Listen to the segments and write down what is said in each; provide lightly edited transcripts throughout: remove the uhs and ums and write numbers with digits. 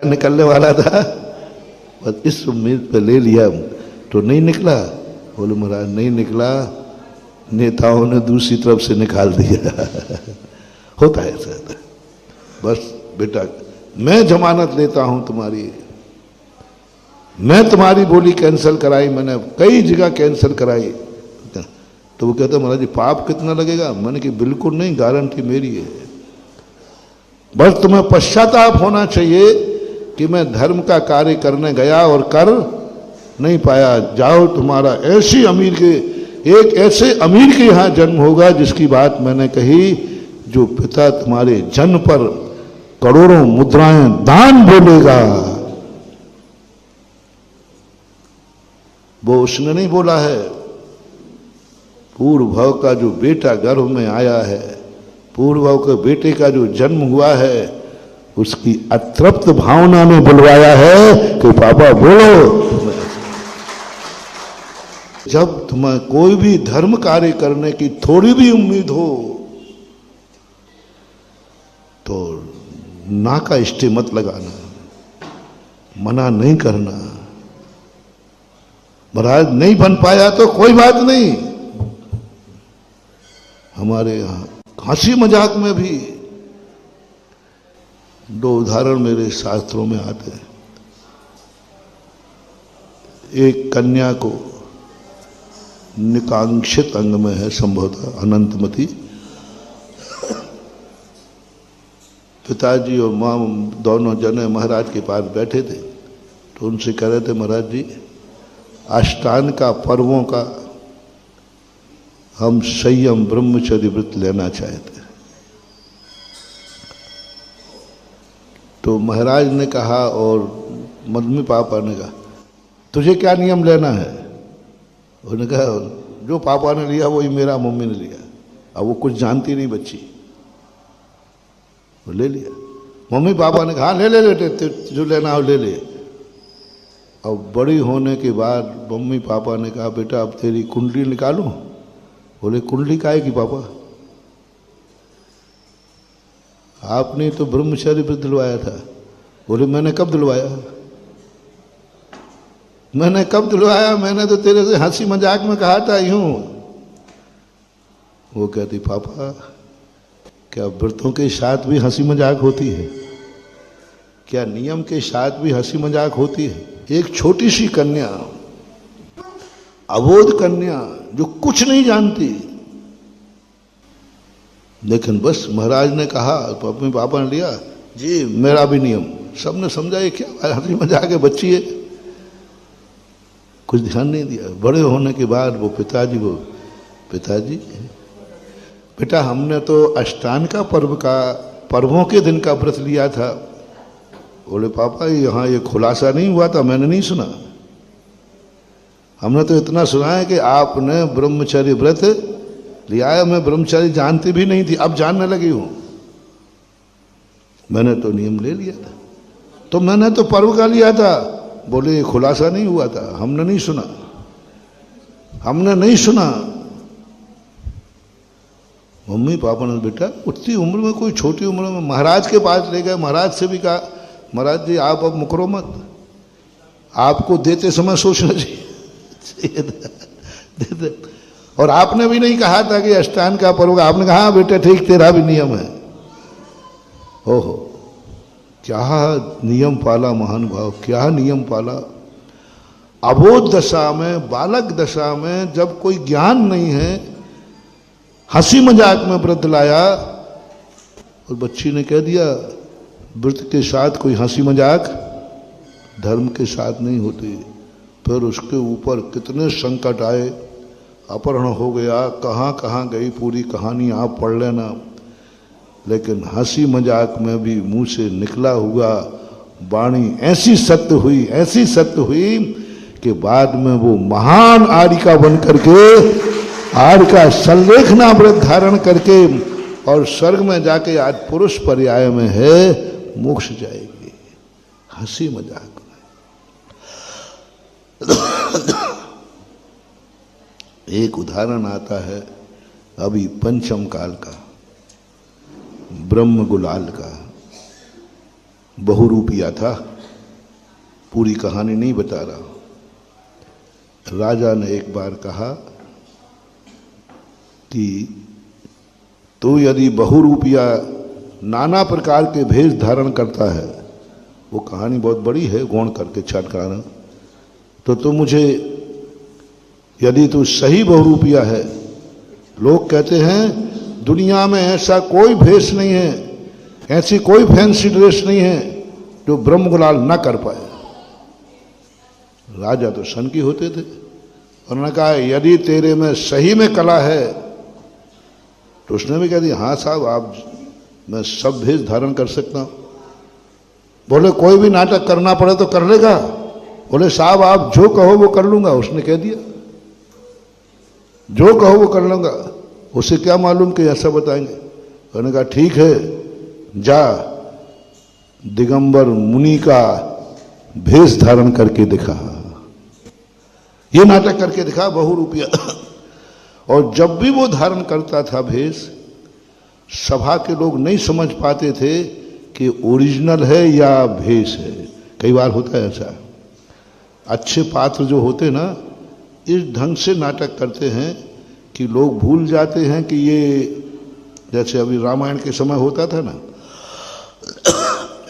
निकलने वाला था, बस इस उम्मीद पे ले लिया तो नहीं निकला। बोले महाराज नहीं निकला, नेताओं ने दूसरी तरफ से निकाल दिया। होता है सर। बस बेटा मैं जमानत लेता हूं तुम्हारी, मैं तुम्हारी बोली कैंसिल कराई, मैंने कई जगह कैंसिल कराई। तो वो कहता महाराज जी पाप कितना लगेगा? मैंने कि बिल्कुल नहीं, गारंटी मेरी है। बस तुम्हें पश्चाताप होना चाहिए कि मैं धर्म का कार्य करने गया और कर नहीं पाया। जाओ तुम्हारा ऐसी अमीर के, एक ऐसे अमीर के यहां जन्म होगा जिसकी बात मैंने कही, जो पिता तुम्हारे जन्म पर करोड़ों मुद्राएं दान बोलेगा। वो उसने नहीं बोला है, पूर्व भव का जो बेटा गर्भ में आया है, पूर्व भव के बेटे का जो जन्म हुआ है, उसकी अतृप्त भावना में बुलवाया है कि पापा बोलो। जब तुम्हें कोई भी धर्म कार्य करने की थोड़ी भी उम्मीद हो तो ना का स्टे मत लगाना, मना नहीं करना। महाराज नहीं बन पाया तो कोई बात नहीं। हमारे यहां हंसी मजाक में भी दो उदाहरण मेरे शास्त्रों में आते हैं। एक कन्या को निकांक्षित अंग में है संभवतः अनंतमती, पिताजी और मां दोनों जने महाराज के पास बैठे थे, तो उनसे कह रहे थे महाराज जी अष्टांग का पर्वों का हम संयम ब्रह्मचर्य व्रत लेना चाहते हैं। तो महाराज ने कहा और मम्मी पापा ने कहा तुझे क्या नियम लेना है? उन्होंने कहा जो पापा ने लिया वही मेरा मम्मी ने लिया। अब वो कुछ जानती नहीं बच्ची, वो ले लिया। मम्मी पापा ने कहा ले ले ले जो लेना हो ले ले। अब बड़ी होने के बाद मम्मी पापा ने कहा बेटा अब तेरी कुंडली निकालूं? बोले कुंडली काहे की पापा? आपने तो ब्रह्मचारी व्रत दिलवाया था। बोले मैंने कब दिलवाया? मैंने कब दिलवाया? मैंने तो तेरे से हंसी मजाक में कहा था यूं। वो कहती पापा क्या व्रतों के साथ भी हंसी मजाक होती है? क्या नियम के साथ भी हंसी मजाक होती है? एक छोटी सी कन्या, अबोध कन्या जो कुछ नहीं जानती, लेकिन बस महाराज ने कहा, अपने पापा ने लिया जी मेरा भी नियम। सबने समझा ये क्या हंसी मजाक है, बच्ची है, कुछ ध्यान नहीं दिया। बड़े होने के बाद वो पिताजी को, पिताजी बेटा हमने तो अष्टांग का पर्वों के दिन का व्रत लिया था। बोले पापा यहाँ ये खुलासा नहीं हुआ था, मैंने नहीं सुना। हमने तो इतना सुना है कि आपने ब्रह्मचर्य व्रत लिया है। मैं ब्रह्मचर्य जानती भी नहीं थी, अब जानने लगी हूं। मैंने तो नियम ले लिया था, तो मैंने तो पर्व का लिया था। बोले ये खुलासा नहीं हुआ था, हमने नहीं सुना, हमने नहीं सुना। मम्मी पापा ने बेटा उतनी उम्र में, कोई छोटी उम्र में महाराज के पास ले गए। महाराज से भी कहा महाराज जी आप अब मुकरो मत, आपको देते समय सोचना चाहिए देते। और आपने भी नहीं कहा था कि अष्टांग का पर्व, आपने कहा हाँ बेटे ठीक तेरा भी नियम है। ओहो क्या नियम पाला महानुभाव, क्या नियम पाला। अबोध दशा में, बालक दशा में, जब कोई ज्ञान नहीं है, हंसी मजाक में व्रत लाया और बच्ची ने कह दिया व्रत के साथ कोई हंसी मजाक धर्म के साथ नहीं होती। फिर उसके ऊपर कितने संकट आए, अपहरण हो गया, कहाँ कहाँ गई पूरी कहानी आप पढ़ लेना। लेकिन हंसी मजाक में भी मुंह से निकला हुआ वाणी ऐसी सत्य हुई, ऐसी सत्य हुई कि बाद में वो महान आर्यिका बन करके, आर्यिका संलेखना व्रत धारण करके और स्वर्ग में जाके आज पुरुष पर्याय में है, मोक्ष जाएगी हंसी मजाक में। एक उदाहरण आता है अभी पंचम काल का, ब्रह्म गुलाल का। बहुरूपिया था, पूरी कहानी नहीं बता रहा। राजा ने एक बार कहा कि तो यदि बहुरूपिया नाना प्रकार के भेष धारण करता है, वो कहानी बहुत बड़ी है, गौण करके छाट कराना, तो मुझे, यदि तू सही बहुरूपिया है, लोग कहते हैं दुनिया में ऐसा कोई भेष नहीं है, ऐसी कोई फैंसी ड्रेस नहीं है जो ब्रह्मगुलाल ना कर पाए। राजा तो सनकी होते थे। उन्होंने कहा यदि तेरे में सही में कला है, तो उसने भी कह दिया हाँ साहब, आप, मैं सब भेष धारण कर सकता हूं। बोले कोई भी नाटक करना पड़े तो कर लेगा? बोले साहब आप जो कहो वो कर लूंगा। उसने कह दिया जो कहो वो कर लूंगा। उसे क्या मालूम कि ऐसा बताएंगे। उन्होंने कहा ठीक है, जा दिगंबर मुनि का भेष धारण करके दिखा, ये नाटक करके दिखा बहुरूपिया। और जब भी वो धारण करता था भेष, सभा के लोग नहीं समझ पाते थे कि ओरिजिनल है या भेष है। कई बार होता है ऐसा। अच्छे पात्र जो होते ना, इस ढंग से नाटक करते हैं कि लोग भूल जाते हैं कि ये, जैसे अभी रामायण के समय होता था ना,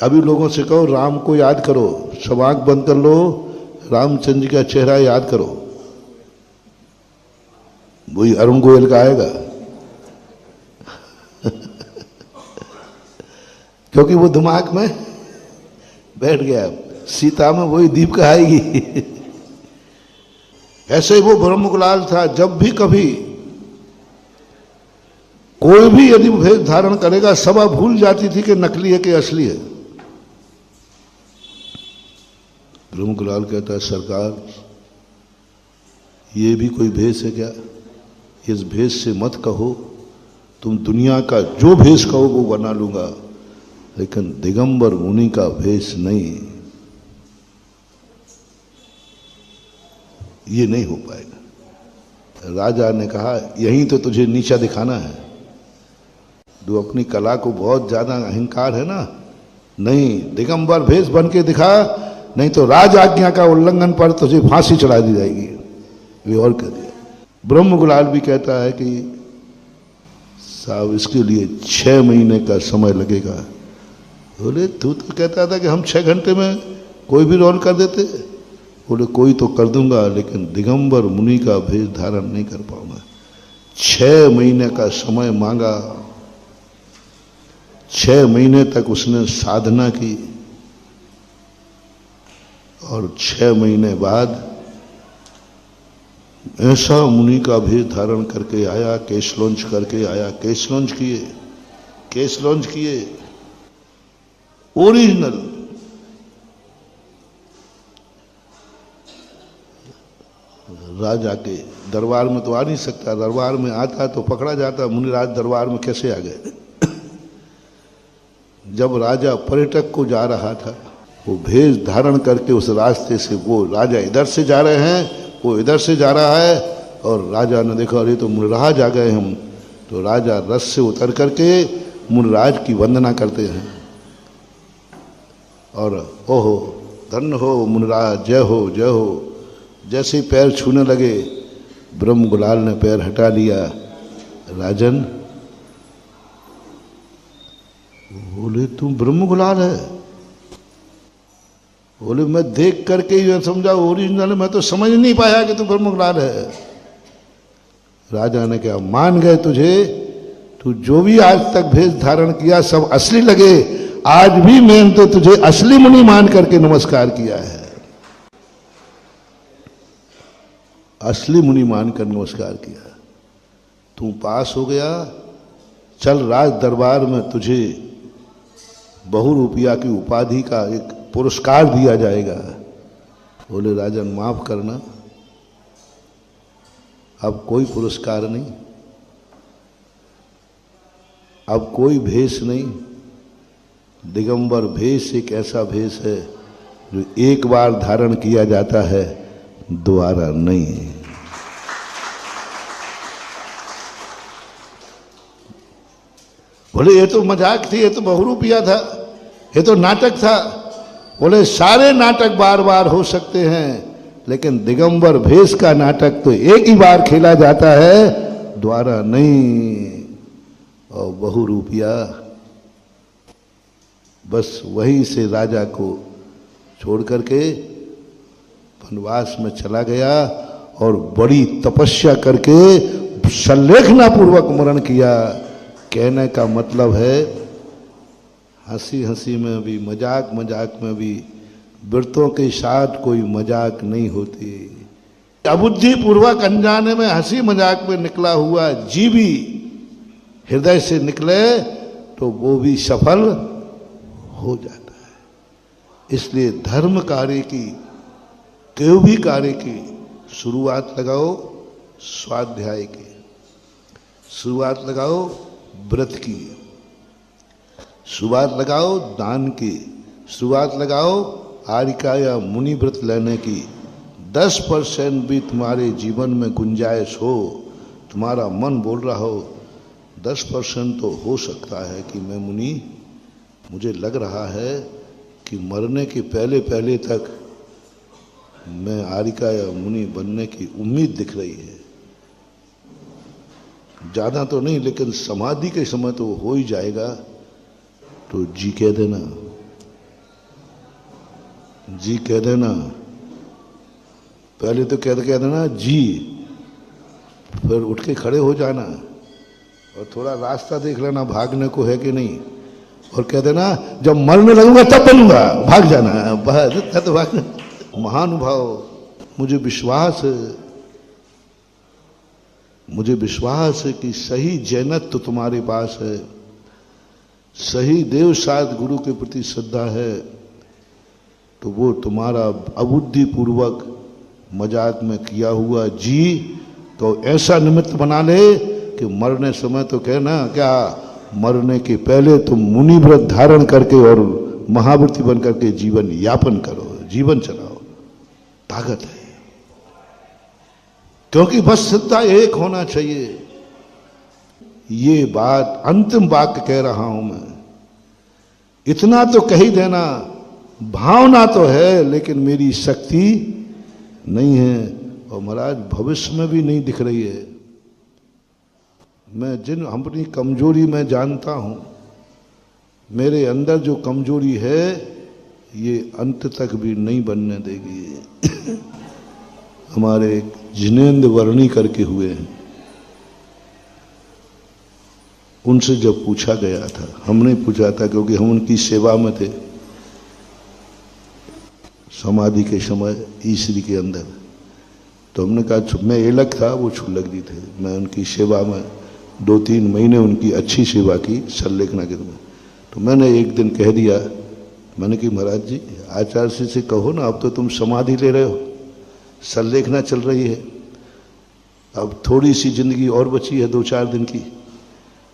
अभी लोगों से कहो राम को याद करो, सब आंख बंद कर लो, रामचंद्र का चेहरा याद करो, वही अरुण गोयल का आएगा। क्योंकि वो दिमाग में बैठ गया, सीता में वही दीपिका आएगी। ऐसे ही वो ब्रह्मगुलाल था। जब भी कभी कोई भी यदि भेष धारण करेगा, सभा भूल जाती थी कि नकली है कि असली है। ब्रह्मगुलाल कहता है सरकार, ये भी कोई भेष है क्या? इस भेष से मत कहो, तुम दुनिया का जो भेष कहो वो बना लूंगा, लेकिन दिगंबर मुनि का भेष नहीं, ये नहीं हो पाएगा। राजा ने कहा यहीं तो तुझे नीचा दिखाना है, तू अपनी कला को बहुत ज्यादा अहंकार है ना, नहीं दिगंबर भेष बन के दिखा, नहीं तो राज आज्ञा का उल्लंघन पर तुझे फांसी चढ़ा दी जाएगी। वे और कह दिया। ब्रह्मगुलाल भी कहता है कि साहब इसके लिए 6 महीने का समय लगेगा। बोले तू तो कहता था कि हम 6 घंटे में कोई भी रोल कर देते। बोले कोई तो कर दूंगा, लेकिन दिगंबर मुनि का भेष धारण नहीं कर पाऊंगा। 6 महीने का समय मांगा। 6 महीने तक उसने साधना की और 6 महीने बाद ऐसा मुनि का भेष धारण करके आया, केश लॉन्च करके आया। केश लॉन्च किए ओरिजिनल। राजा के दरबार में तो आ नहीं सकता, दरबार में आता तो पकड़ा जाता। मुनिराज दरबार में कैसे आ गए? जब राजा पर्यटक को जा रहा था, वो भेष धारण करके उस रास्ते से, वो राजा इधर से जा रहे हैं, वो इधर से जा रहा है, और राजा ने देखा अरे तो मुनिराज आ गए हम, तो राजा रथ से उतर करके मुनिराज की वंदना करते हैं और ओहो धन्य हो मुनिराज, जय हो जय हो। जैसे ही पैर छूने लगे, ब्रह्मगुलाल ने पैर हटा लिया। राजन बोले तुम ब्रह्मगुलाल है? बोले मैं देख करके ही समझा ओरिजिनल, मैं तो समझ नहीं पाया कि तू ब्रह्मगुलाल है। राजा ने कहा मान गए तुझे, तू जो भी आज तक भेष धारण किया सब असली लगे, आज भी मैंने तो तुझे असली मुनि मान करके नमस्कार किया है, असली मुनि मानकर नमस्कार किया। तू पास हो गया, चल राज दरबार में तुझे बहुरूपिया की उपाधि का एक पुरस्कार दिया जाएगा। बोले राजन माफ करना, अब कोई पुरस्कार नहीं, अब कोई भेष नहीं। दिगंबर भेष एक ऐसा भेष है जो एक बार धारण किया जाता है, दोबारा नहीं। बोले ये तो मजाक थी, ये तो बहुरूपिया था, ये तो नाटक था। बोले सारे नाटक बार बार हो सकते हैं, लेकिन दिगंबर भेष का नाटक तो एक ही बार खेला जाता है, द्वारा नहीं। और बहुरूपिया, बस वहीं से राजा को छोड़ करके वनवास में चला गया और बड़ी तपस्या करके सल्लेखना पूर्वक मरण किया। कहने का मतलब है, हंसी हंसी में भी, मजाक मजाक में भी व्रतों के साथ कोई मजाक नहीं होती। अबुद्धि पूर्वक अनजाने में हंसी मजाक में निकला हुआ जीवी हृदय से निकले तो वो भी सफल हो जाता है। इसलिए धर्म कार्य की, कोई भी कार्य की शुरुआत लगाओ स्वाध्याय की, शुरुआत लगाओ व्रत की, शुरुआत लगाओ दान की, शुरुआत लगाओ आरिका या मुनि व्रत लेने की। 10% भी तुम्हारे जीवन में गुंजाइश हो, तुम्हारा मन बोल रहा हो 10% तो हो सकता है कि मैं मुनि, मुझे लग रहा है कि मरने के पहले पहले तक मैं आरिका या मुनि बनने की उम्मीद दिख रही है। ज़्यादा तो नहीं, लेकिन समाधि के समय तो हो ही जाएगा। तो जी कह देना, जी कह देना, पहले तो कह देना जी, फिर उठ के खड़े हो जाना और थोड़ा रास्ता देख लेना भागने को है कि नहीं, और कह देना जब मरने लगूंगा तब बनूंगा, भाग जाना, बस तो भाग। महानुभाव, मुझे विश्वास है, मुझे विश्वास है कि सही जैनत्व तो तुम्हारे पास है, सही देव साध गुरु के प्रति श्रद्धा है, तो वो तुम्हारा अबुद्धि पूर्वक मजाक में किया हुआ जी तो ऐसा निमित्त बना ले कि मरने समय तो कहना क्या, मरने के पहले तुम मुनि व्रत धारण करके और महाव्रती बन करके जीवन यापन करो, जीवन चलाओ। ताकत है, क्योंकि बस श्रद्धा एक होना चाहिए। ये बात अंतिम वाक्य कह रहा हूं मैं, इतना तो कह ही देना, भावना तो है लेकिन मेरी शक्ति नहीं है, और महाराज भविष्य में भी नहीं दिख रही है। मैं जिन अपनी कमजोरी में जानता हूं, मेरे अंदर जो कमजोरी है ये अंत तक भी नहीं बनने देगी। हमारे जिनेंद्र वर्णी करके हुए हैं, उनसे जब पूछा गया था, हमने पूछा था क्योंकि हम उनकी सेवा में थे समाधि के समय ईश्वरी के अंदर, तो हमने कहा, मैं एलक था, वो छुल्लक जी थे, मैं उनकी सेवा में 2-3 महीने उनकी अच्छी सेवा की सल्लेखना के में। तो मैंने एक दिन कह दिया, मैंने कि महाराज जी आचार्य से कहो ना, अब तो तुम समाधि ले रहे हो, सल्लेखना चल रही है, अब थोड़ी सी जिंदगी और बची है 2-4 दिन की,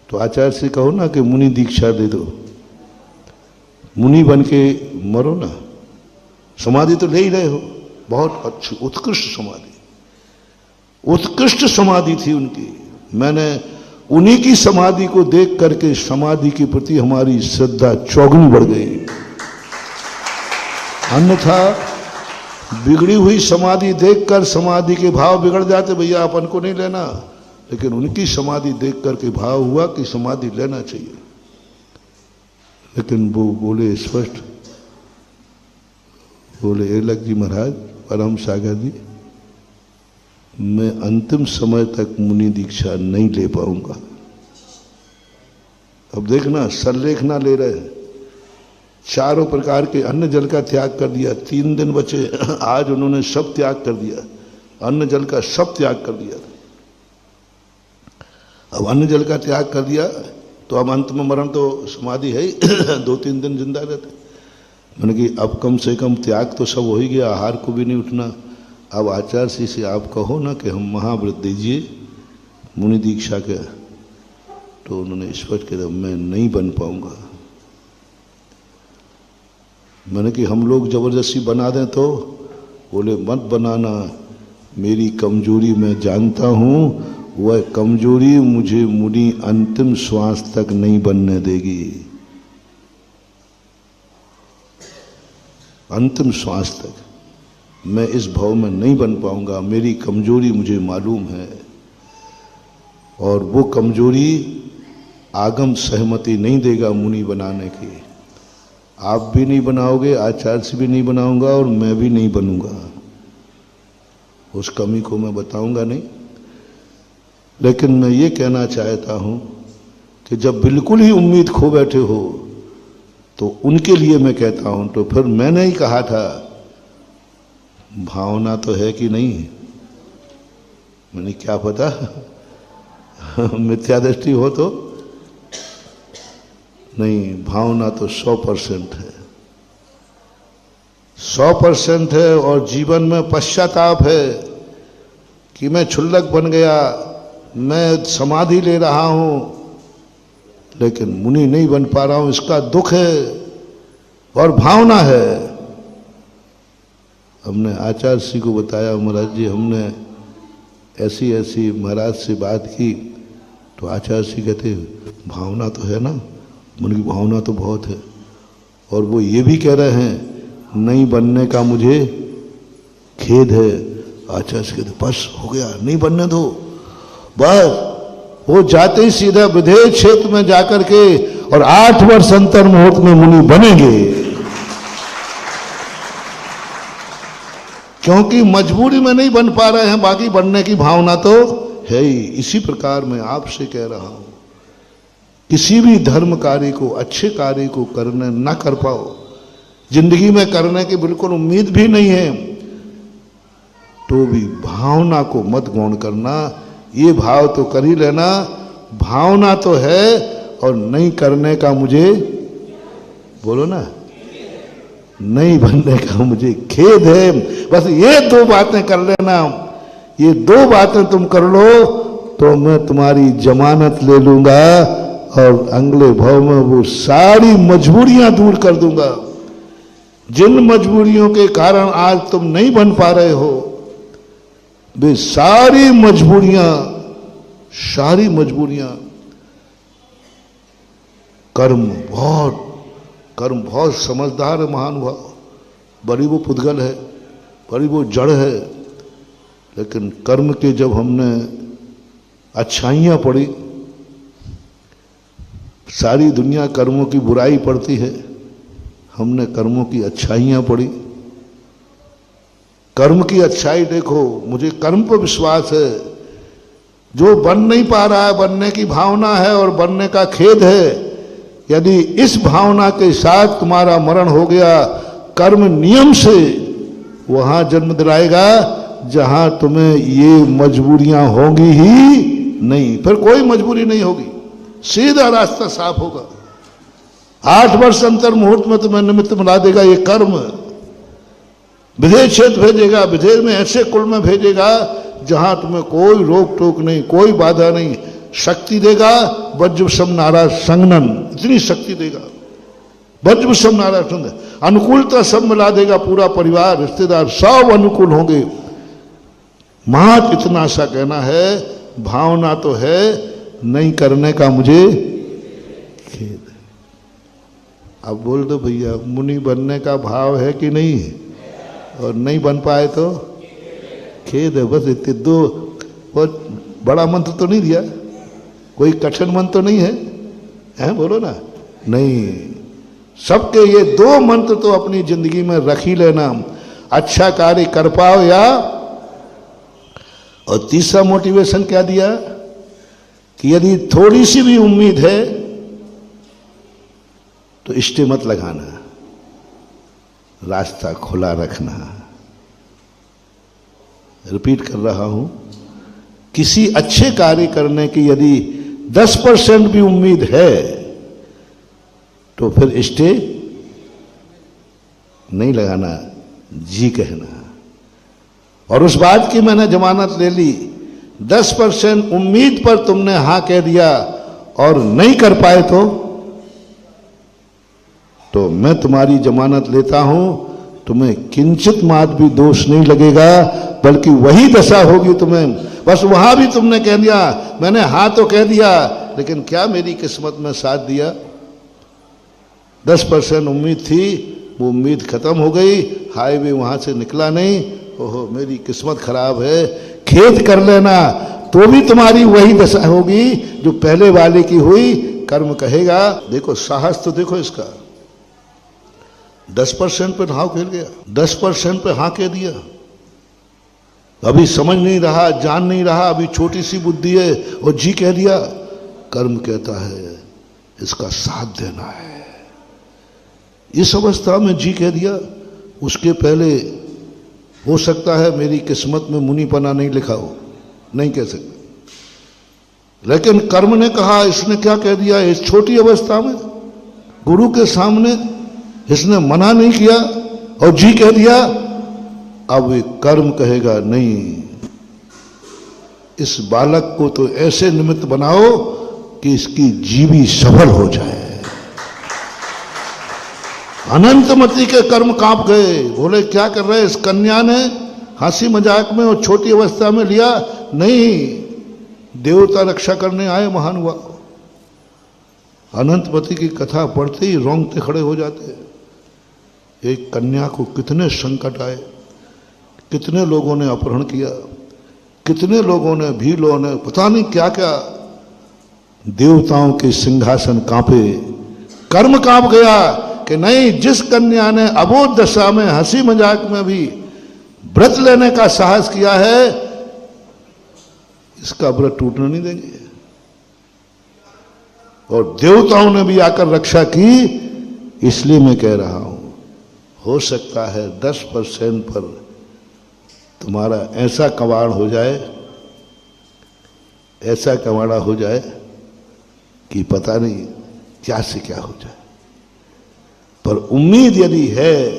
तो आचार्य से कहो ना कि मुनि दीक्षा दे दो, मुनि बन के मरो ना, समाधि तो ले ही रहे हो। बहुत अच्छी उत्कृष्ट समाधि, उत्कृष्ट समाधि थी उनकी। मैंने उन्हीं की समाधि को देख करके समाधि के प्रति हमारी श्रद्धा चौगुनी बढ़ गई। अन्यथा बिगड़ी हुई समाधि देखकर समाधि के भाव बिगड़ जाते, भैया अपन को नहीं लेना, लेकिन उनकी समाधि देख करके भाव हुआ कि समाधि लेना चाहिए। लेकिन वो बोले स्पष्ट, बोले एलक जी महाराज, परम सागर जी, मैं अंतिम समय तक मुनि दीक्षा नहीं ले पाऊंगा। अब देखना, सल्लेखना ले रहे हैं, चारों प्रकार के अन्न जल का त्याग कर दिया, 3 दिन बचे, आज उन्होंने सब त्याग कर दिया, अन्न जल का सब त्याग कर दिया। अब अन्न जल का त्याग कर दिया तो अब अंत में मरण तो समाधि है ही, 2-3 दिन जिंदा रहते। मैंने कि अब कम से कम त्याग तो सब हो ही गया, आहार को भी नहीं उठना। अब आचार्य से आप कहो ना कि हम महाव्रत दीजिए मुनि दीक्षा के, तो उन्होंने स्पष्ट कह दिया, मैं नहीं बन पाऊंगा। मैंने कि हम लोग जबरदस्ती बना दें तो, बोले मत बनाना, मेरी कमजोरी मैं जानता हूं, वह कमजोरी मुझे मुनि अंतिम श्वास तक नहीं बनने देगी। अंतिम श्वास तक मैं इस भाव में नहीं बन पाऊंगा, मेरी कमजोरी मुझे मालूम है, और वो कमजोरी आगम सहमति नहीं देगा मुनि बनाने की। आप भी नहीं बनाओगे, आचार्य से भी नहीं बनाऊंगा, और मैं भी नहीं बनूंगा। उस कमी को मैं बताऊंगा नहीं। लेकिन मैं ये कहना चाहता हूं कि जब बिल्कुल ही उम्मीद खो बैठे हो तो उनके लिए मैं कहता हूं, तो फिर मैंने ही कहा था भावना तो है कि नहीं, मैंने क्या पता मिथ्या दृष्टि हो तो नहीं, भावना तो 100% है, 100% है। और जीवन में पश्चाताप है कि मैं क्षुल्लक बन गया, मैं समाधि ले रहा हूं लेकिन मुनि नहीं बन पा रहा हूं, इसका दुख है और भावना है। हमने आचार्य श्री को बताया, महाराज जी हमने ऐसी ऐसी महाराज से बात की, तो आचार्य श्री कहते भावना तो है ना, मुनि की भावना तो बहुत है, और वो ये भी कह रहे हैं नहीं बनने का मुझे खेद है। आचार्य श्री कहते बस हो गया, नहीं बनने दो, बस। वो जाते ही सीधा विधेय क्षेत्र में जाकर के और 8 वर्ष अंतर मुहूर्त में मुनि बनेंगे, क्योंकि मजबूरी में नहीं बन पा रहे हैं, बाकी बनने की भावना तो है ही। इसी प्रकार मैं आपसे कह रहा हूं, किसी भी धर्म कार्य को, अच्छे कार्य को करने ना कर पाओ, जिंदगी में करने की बिल्कुल उम्मीद भी नहीं है, तो भी भावना को मत गौण करना। ये भाव तो कर ही लेना, भावना तो है और नहीं करने का मुझे, बोलो ना, नहीं बनने का मुझे खेद है। बस ये 2 बातें कर लेना, ये 2 बातें तुम कर लो तो मैं तुम्हारी जमानत ले लूंगा और अगले भाव में वो सारी मजबूरियां दूर कर दूंगा। जिन मजबूरियों के कारण आज तुम नहीं बन पा रहे हो, वे सारी मजबूरियां कर्म बहुत समझदार है महानुभाव, बड़ी वो पुद्गल है, बड़ी वो जड़ है, लेकिन कर्म के जब हमने अच्छाइयां पढ़ी, सारी दुनिया कर्मों की बुराई पढ़ती है, हमने कर्मों की अच्छाइयां पढ़ी। कर्म की अच्छाई देखो, मुझे कर्म पर विश्वास है। जो बन नहीं पा रहा है, बनने की भावना है और बनने का खेद है, यदि इस भावना के साथ तुम्हारा मरण हो गया, कर्म नियम से वहां जन्म दिलाएगा जहां तुम्हें ये मजबूरियां होंगी ही नहीं, फिर कोई मजबूरी नहीं होगी, सीधा रास्ता साफ होगा। 8 वर्ष अंतर मुहूर्त में तुम्हें निमित्त बना देगा ये कर्म, विधेय क्षेत्र भेजेगा, विधेय में ऐसे कुल में भेजेगा जहां तुम्हें कोई रोक टोक नहीं, कोई बाधा नहीं, शक्ति देगा। वज्रसम नारा संगनन, इतनी शक्ति देगा, वज्रसम नारा संगनन, अनुकूलता सब मिला देगा, पूरा परिवार रिश्तेदार सब अनुकूल होंगे। महत इतना सा कहना है, भावना तो है, नहीं करने का मुझे खेद है। अब बोल दो भैया, मुनि बनने का भाव है कि नहीं, और नहीं बन पाए तो खेद है। बस इतने 2, बहुत बड़ा मंत्र तो नहीं दिया, कोई कठिन मंत्र तो नहीं है, बोलो ना, नहीं। सबके ये 2 मंत्र तो अपनी जिंदगी में रख ही लेना, अच्छा कार्य कर पाओ या। और तीसरा मोटिवेशन क्या दिया कि यदि थोड़ी सी भी उम्मीद है तो इष्टे मत लगाना, रास्ता खुला रखना। रिपीट कर रहा हूं, किसी अच्छे कार्य करने की यदि 10% भी उम्मीद है तो फिर स्टे नहीं लगाना, जी कहना। और उस बात की मैंने जमानत ले ली, 10% उम्मीद पर तुमने हां कह दिया और नहीं कर पाए तो मैं तुम्हारी जमानत लेता हूं, तुम्हें किंचित मात्र भी दोष नहीं लगेगा, बल्कि वही दशा होगी तुम्हें। बस वहां भी तुमने कह दिया, मैंने हाँ तो कह दिया, लेकिन क्या मेरी किस्मत में साथ दिया। 10% उम्मीद थी वो उम्मीद खत्म हो गई, हाईवे वहां से निकला नहीं, ओहो मेरी किस्मत खराब है, खेद कर लेना तो भी तुम्हारी वही दशा होगी जो पहले वाले की हुई। कर्म कहेगा। देखो साहस तो देखो इसका, 10% पे हाव खेल गया, 10% पे हाँ कह दिया, अभी समझ नहीं रहा, जान नहीं रहा, अभी छोटी सी बुद्धि है और जी कह दिया। कर्म कहता है इसका साथ देना है। इस अवस्था में जी कह दिया, उसके पहले हो सकता है मेरी किस्मत में मुनीपना नहीं लिखा हो, नहीं कह सकते, लेकिन कर्म ने कहा। इसने क्या कह दिया इस छोटी अवस्था में, गुरु के सामने इसने मना नहीं किया और जी कह दिया। अब कर्म कहेगा नहीं, इस बालक को तो ऐसे निमित्त बनाओ कि इसकी जीवी सफल हो जाए। अनंतमती के कर्म कांप गए, बोले क्या कर रहे, इस कन्या ने हंसी मजाक में और छोटी अवस्था में लिया, नहीं देवता रक्षा करने आए महान हुआ। अनंतमती की कथा पढ़ते ही रोंगटे खड़े हो जाते। एक कन्या को कितने संकट आए, कितने लोगों ने अपहरण किया, कितने लोगों ने भीलों ने पता नहीं क्या क्या, देवताओं के सिंहासन कांपे, कर्म कांप गया कि नहीं, जिस कन्या ने अबोध दशा में हंसी मजाक में भी व्रत लेने का साहस किया है, इसका व्रत टूटने नहीं देंगे। और देवताओं ने भी आकर रक्षा की। इसलिए मैं कह रहा हूं, हो सकता है 10% पर तुम्हारा ऐसा कबाड़ हो जाए, ऐसा कबाड़ा हो जाए कि पता नहीं क्या से क्या हो जाए। पर उम्मीद यदि है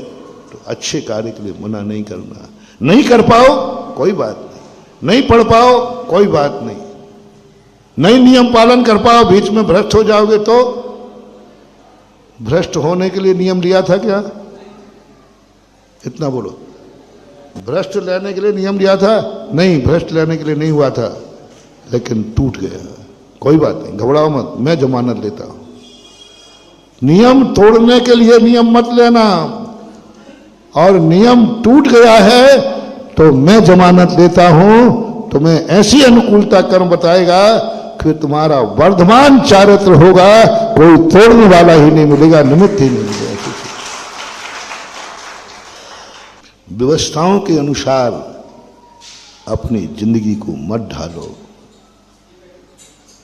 तो अच्छे कार्य के लिए मना नहीं करना। नहीं कर पाओ कोई बात नहीं, नहीं पढ़ पाओ कोई बात नहीं, नहीं नियम पालन कर पाओ, बीच में भ्रष्ट हो जाओगे तो, भ्रष्ट होने के लिए नियम लिया था क्या? इतना बोलो, भ्रष्ट लेने के लिए नियम लिया था? नहीं, भ्रष्ट लेने के लिए नहीं हुआ था, लेकिन टूट गया। कोई बात नहीं, घबराओ मत, मैं जमानत लेता हूं। नियम तोड़ने के लिए नियम मत लेना, और नियम टूट गया है तो मैं जमानत लेता हूं। तुम्हें ऐसी अनुकूलता कर्म बताएगा कि तुम्हारा वर्धमान चारित्र होगा, कोई तोड़ने वाला ही नहीं मिलेगा, निमित्त ही नहीं मिलेगा। व्यवस्थाओं के अनुसार अपनी जिंदगी को मत ढालो।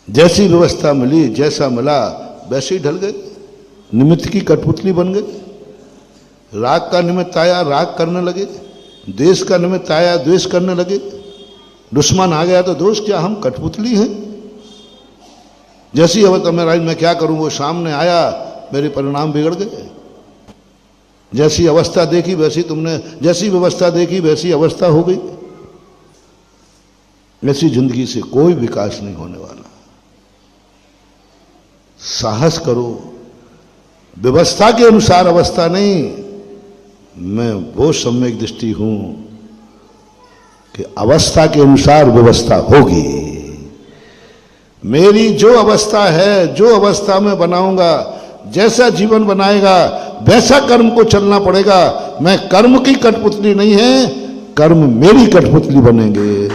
जैसी व्यवस्था मिली, जैसा मिला वैसे ही ढल गए, निमित्त की कठपुतली बन गए। राग का निमित्त आया, राग करने लगे, द्वेष का निमित्त आया, द्वेष करने लगे, दुश्मन आ गया तो दोष क्या, हम कठपुतली हैं। जैसी अवस्था में मैं क्या करूं, वो सामने आया, मेरे परिणाम बिगड़ गए। जैसी अवस्था देखी वैसी तुमने, जैसी व्यवस्था देखी वैसी अवस्था हो गई। ऐसी जिंदगी से कोई विकास नहीं होने वाला। साहस करो, व्यवस्था के अनुसार अवस्था नहीं। मैं वो सम्यक दृष्टि हूं कि अवस्था के अनुसार व्यवस्था होगी। मेरी जो अवस्था है, जो अवस्था में बनाऊंगा, जैसा जीवन बनाएगा वैसा कर्म को चलना पड़ेगा। मैं कर्म की कठपुतली नहीं है, कर्म मेरी कठपुतली बनेंगे।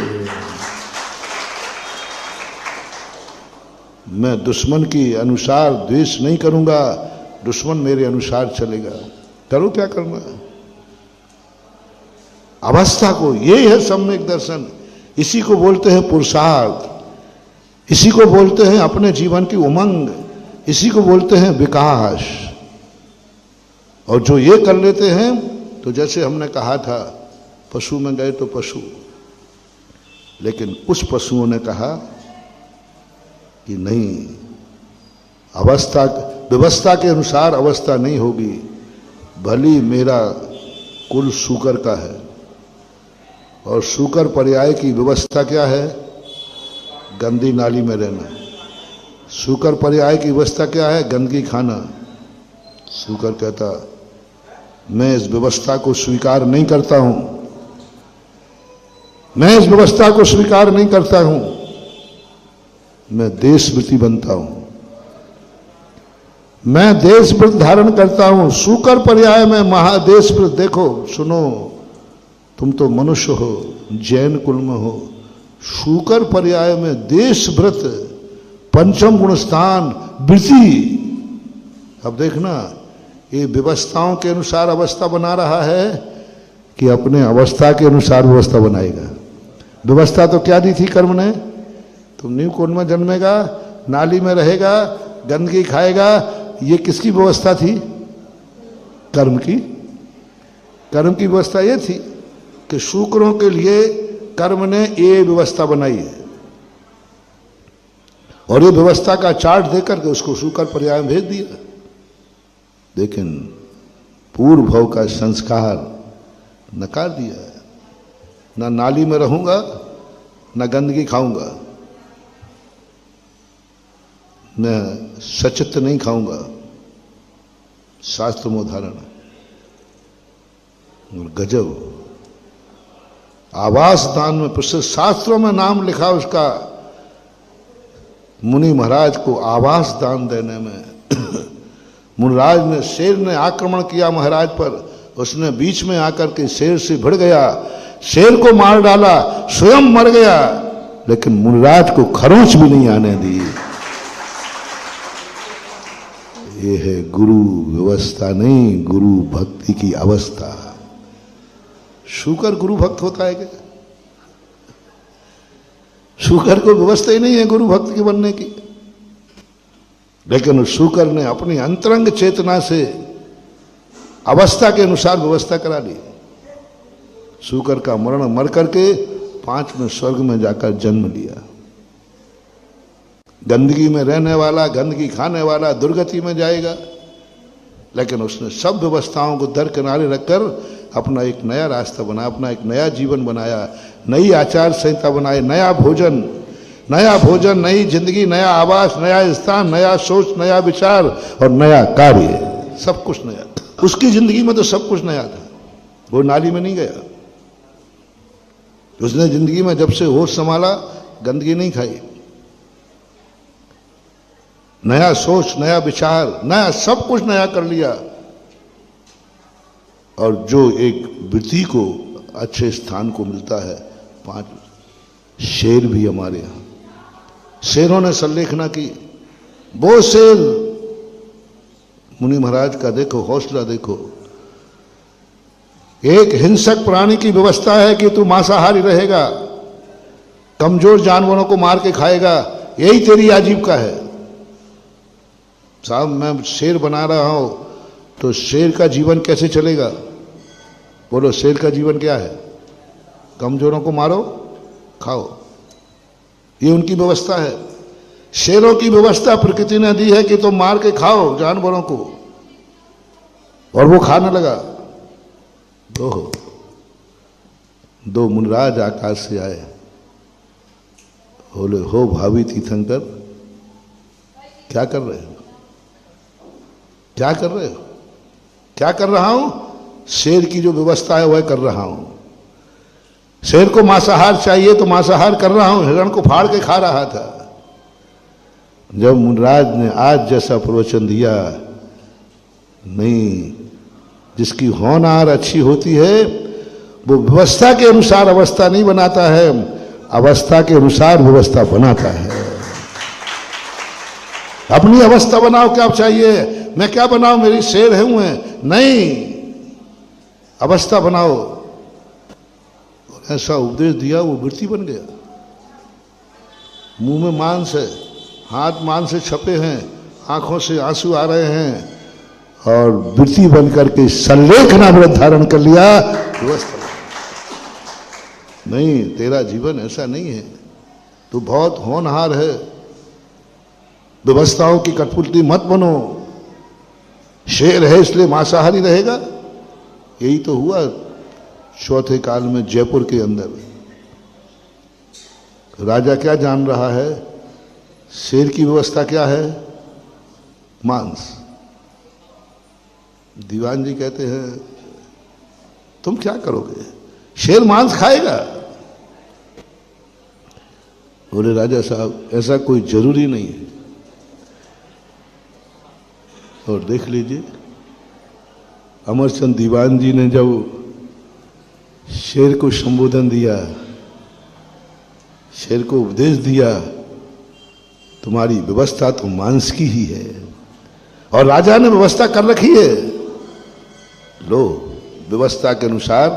मैं दुश्मन की अनुसार द्वेष नहीं करूंगा, दुश्मन मेरे अनुसार चलेगा। करो क्या करना है। अवस्था को, यही है सम्यक दर्शन। इसी को बोलते हैं पुरुषार्थ, इसी को बोलते हैं अपने जीवन की उमंग, इसी को बोलते हैं विकास। और जो ये कर लेते हैं, तो जैसे हमने कहा था, पशु में गए तो पशु, लेकिन उस पशुओं ने कहा कि नहीं, अवस्था व्यवस्था के अनुसार अवस्था नहीं होगी। भली मेरा कुल शूकर का है, और शूकर पर्याय की व्यवस्था क्या है, गंदी नाली में रहना। शूकर पर्याय की व्यवस्था क्या है, गंदगी खाना। शूकर कहता मैं इस व्यवस्था को स्वीकार नहीं करता हूं, मैं इस व्यवस्था को स्वीकार नहीं करता हूं, मैं देशवृत्ति बनता हूं। मैं देश व्रत धारण करता हूं, शूकर पर्याय में महादेश व्रत। देखो सुनो, तुम तो मनुष्य हो, जैन कुल में हो, शूकर पर्याय में देश व्रत, पंचम गुण स्थान, वृत्ति। अब देखना, ये व्यवस्थाओं के अनुसार अवस्था बना रहा है कि अपने अवस्था के अनुसार व्यवस्था बनाएगा। व्यवस्था तो क्या दी थी कर्म ने? तुम नींव कुंड में जन्मेगा, नाली में रहेगा, गंदगी खाएगा। ये किसकी व्यवस्था थी? कर्म की। कर्म की व्यवस्था ये थी कि शूकरों के लिए कर्म ने ये व्यवस्था बनाई है, और ये व्यवस्था का चार्ट देकर के उसको शूकर पर्याय में भेज दिया। लेकिन पूर्व भव का संस्कार नकार दिया है। ना नाली में रहूंगा, ना गंदगी खाऊंगा, न सचित नहीं खाऊंगा, शास्त्र में उदाहरण। गजब। आवास दान में प्रसिद्ध, शास्त्रों में नाम लिखा उसका, मुनि महाराज को आवास दान देने में। मुनिराज ने, शेर ने आक्रमण किया महाराज पर, उसने बीच में आकर के शेर से भिड़ गया, शेर को मार डाला, स्वयं मर गया, लेकिन मुनिराज को खरोंच भी नहीं आने दी। ये है गुरु व्यवस्था नहीं, गुरु भक्ति की अवस्था। शूकर गुरु भक्त होता है क्या? शूकर को व्यवस्था ही नहीं है गुरु भक्त की बनने की। लेकिन उस शूकर ने अपनी अंतरंग चेतना से अवस्था के अनुसार व्यवस्था करा ली। शूकर का मरण मर करके 5वें स्वर्ग में जाकर जन्म लिया। गंदगी में रहने वाला, गंदगी खाने वाला दुर्गति में जाएगा। लेकिन उसने सब व्यवस्थाओं को दरकिनारे रखकर अपना एक नया रास्ता बनाया, अपना एक नया जीवन बनाया, नई आचार संहिता बनाई, नया भोजन, नई जिंदगी, नया आवास, नया स्थान, नया सोच, नया विचार और नया कार्य, सब कुछ नया। उसकी जिंदगी में तो सब कुछ नया था, वो नाली में नहीं गया। उसने जिंदगी में जब से होश संभाला, गंदगी नहीं खाई, नया सोच, नया विचार, नया सब कुछ नया कर लिया। और जो एक वृत्ति को अच्छे स्थान को मिलता है, 5 शेर भी हमारे यहां, शेरों ने संलेखना की। वो शेर, मुनि महाराज का देखो हौसला, देखो। एक हिंसक प्राणी की व्यवस्था है कि तू मांसाहारी रहेगा, कमजोर जानवरों को मार के खाएगा, यही तेरी आजीविका है। साहब मैं शेर बना रहा हूं, तो शेर का जीवन कैसे चलेगा? बोलो, शेर का जीवन क्या है? कमजोरों को मारो, खाओ, ये उनकी व्यवस्था है। शेरों की व्यवस्था प्रकृति ने दी है कि तुम मार के खाओ जानवरों को, और वो खाने लगा। दो मुनिराज आकाश से आए, बोले, हो भावी तीर्थंकर, क्या कर रहे हो? क्या कर रहे हो? क्या कर रहा हूं? शेर की जो व्यवस्था है वह कर रहा हूं। शेर को मांसाहार चाहिए तो मांसाहार कर रहा हूं, हिरण को फाड़ के खा रहा था। जब मुनिराज ने आज जैसा प्रवचन दिया, नहीं, जिसकी होनहार अच्छी होती है वो व्यवस्था के अनुसार अवस्था नहीं बनाता है, अवस्था के अनुसार व्यवस्था बनाता है। अपनी अवस्था बनाओ, क्या चाहिए? मैं क्या बनाऊं, मेरी शेर है हुए? नहीं, अवस्था बनाओ। ऐसा उपदेश दिया, वो वृत्ति बन गया। मुंह में मांस है, हाथ मांस से छपे हैं, आंखों से आंसू आ रहे हैं, और वृत्ति बनकर के संलेखना व्रत धारण कर लिया। व्यवस्था नहीं, तेरा जीवन ऐसा नहीं है, तू बहुत होनहार है, व्यवस्थाओं की कठपुतली मत बनो। शेर है इसलिए मांसाहारी रहेगा, यही तो हुआ चौथे काल में जयपुर के अंदर। राजा क्या जान रहा है? शेर की व्यवस्था क्या है? मांस। दीवान जी कहते हैं, तुम क्या करोगे? शेर मांस खाएगा। बोले, राजा साहब ऐसा कोई जरूरी नहीं है, और देख लीजिए, अमरचंद दीवान जी ने जब शेर को संबोधन दिया, शेर को उपदेश दिया, तुम्हारी व्यवस्था तो मांस की ही है और राजा ने व्यवस्था कर रखी है, लो व्यवस्था के अनुसार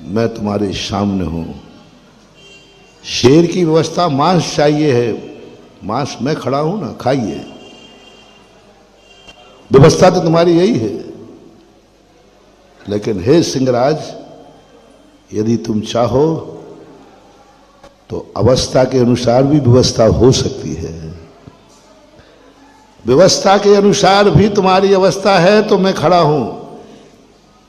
मैं तुम्हारे सामने हूं। शेर की व्यवस्था मांस चाहिए है, मांस मैं खड़ा हूं ना, खाइए। व्यवस्था तो तुम्हारी यही है। लेकिन हे सिंहराज, यदि तुम चाहो तो अवस्था के अनुसार भी व्यवस्था हो सकती है। व्यवस्था के अनुसार भी तुम्हारी अवस्था है तो मैं खड़ा हूं।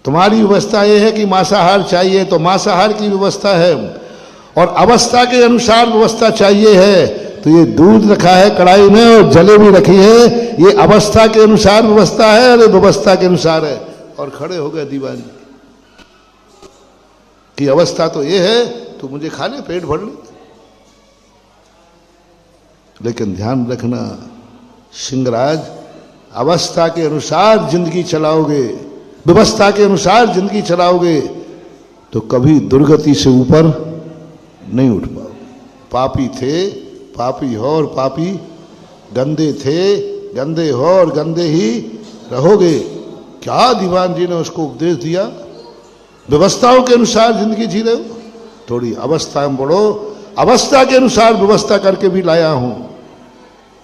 तुम्हारी व्यवस्था यह है कि मांसाहार चाहिए तो मांसाहार की व्यवस्था है, और अवस्था के अनुसार व्यवस्था चाहिए है तो ये दूध रखा है कढ़ाई में और जलेबी रखी है, ये अवस्था के अनुसार व्यवस्था है और व्यवस्था के अनुसार है। और खड़े हो गए दीवान जी कि अवस्था तो ये है, तो मुझे खा ले, पेट भर ले। लेकिन ध्यान रखना सिंहराज, अवस्था के अनुसार जिंदगी चलाओगे, व्यवस्था के अनुसार जिंदगी चलाओगे तो कभी दुर्गति से ऊपर नहीं उठ पाओ। पापी थे, पापी हो और पापी, गंदे थे, गंदे हो और गंदे ही रहोगे। क्या दीवान जी ने उसको उपदेश दिया? व्यवस्थाओं के अनुसार जिंदगी जी रहे हो, थोड़ी अवस्था में बढ़ो। अवस्था के अनुसार व्यवस्था करके भी लाया हूं।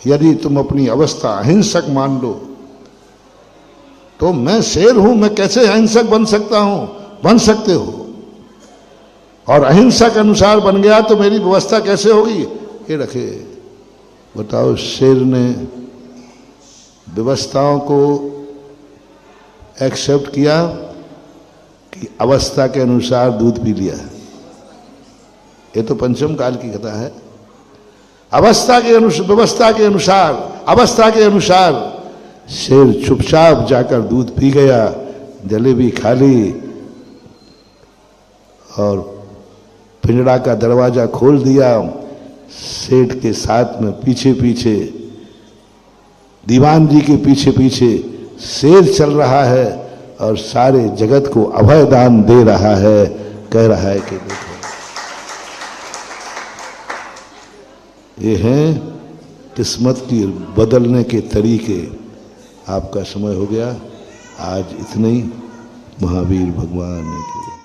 यदि तुम अपनी अवस्था अहिंसक मान लो तो मैं शेर हूं, मैं कैसे अहिंसक बन सकता हूं? बन सकते हो। और अहिंसा के अनुसार बन गया तो मेरी व्यवस्था कैसे होगी? ये रखे, बताओ, शेर ने व्यवस्थाओं को एक्सेप्ट किया कि अवस्था के अनुसार दूध पी लिया? ये तो पंचम काल की कथा है। अवस्था के अनुसार, व्यवस्था के अनुसार, अवस्था के अनुसार शेर चुपचाप जाकर दूध पी गया, जलेबी खा ली और पिंजड़ा का दरवाजा खोल दिया। सेठ के साथ में पीछे पीछे, दीवान जी के पीछे पीछे शेर चल रहा है और सारे जगत को अभय दान दे रहा है, कह रहा है कि देखो ये हैं किस्मत की बदलने के तरीके। आपका समय हो गया, आज इतने ही। महावीर भगवान की